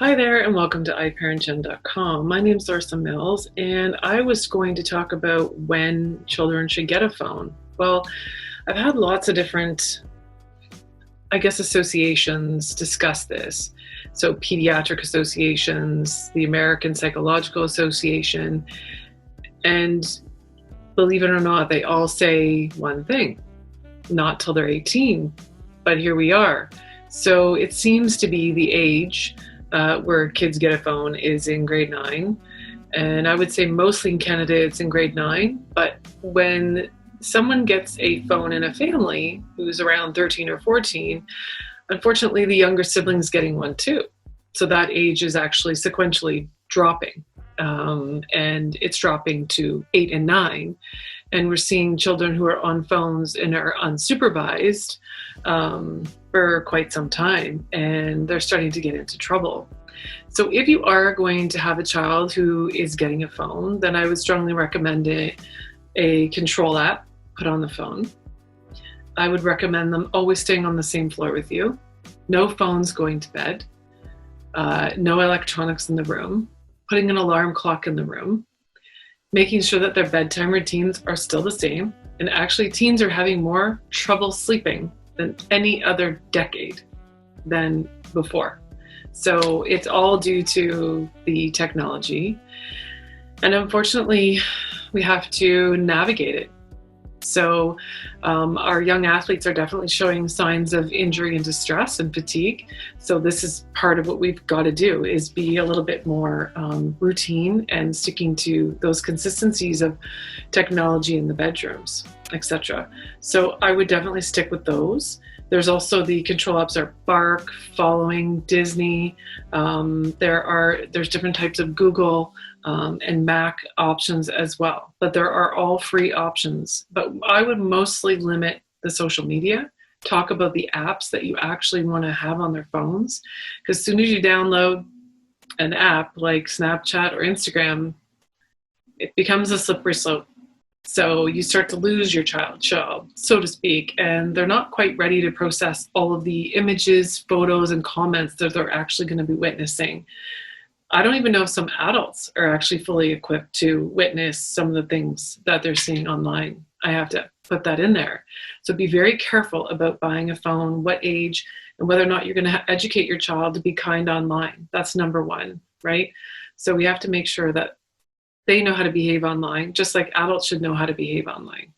Hi there, and welcome to iParentGen.com. My name is Larsa Mills, and I was going to talk about when children should get a phone. Well, I've had lots of different, associations discuss this. So, pediatric associations, the American Psychological Association, and believe it or not, they all say one thing: not till they're 18. But here we are. So, it seems to be the age where kids get a phone is in grade 9. And I would say mostly in Canada it's in grade 9. But when someone gets a phone in a family who's around 13 or 14, unfortunately the younger sibling's getting one too. So that age is actually sequentially dropping. And it's dropping to 8 and 9. And we're seeing children who are on phones and are unsupervised for quite some time, and they're starting to get into trouble. So if you are going to have a child who is getting a phone, then I would strongly recommend a control app put on the phone. I would recommend them always staying on the same floor with you. No phones going to bed. No electronics in the room. Putting an alarm clock in the room. Making sure that their bedtime routines are still the same. And actually, teens are having more trouble sleeping than any other decade than before. So it's all due to the technology. And unfortunately, we have to navigate it. So our young athletes are definitely showing signs of injury and distress and fatigue. So this is part of what we've got to do, is be a little bit more routine and sticking to those consistencies of technology in the bedrooms, etc. So I would definitely stick with those. There's also the control apps are Bark, Following, Disney. There's different types of Google and Mac options as well. But there are all free options. But I would mostly limit the social media. Talk about the apps that you actually want to have on their phones. Because as soon as you download an app like Snapchat or Instagram, it becomes a slippery slope. So you start to lose your child, so to speak, and they're not quite ready to process all of the images, photos, and comments that they're actually going to be witnessing. I don't even know if some adults are actually fully equipped to witness some of the things that they're seeing online. I have to put that in there. So be very careful about buying a phone, what age, and whether or not you're going to educate your child to be kind online. That's number one, right? So we have to make sure that they know how to behave online, just like adults should know how to behave online.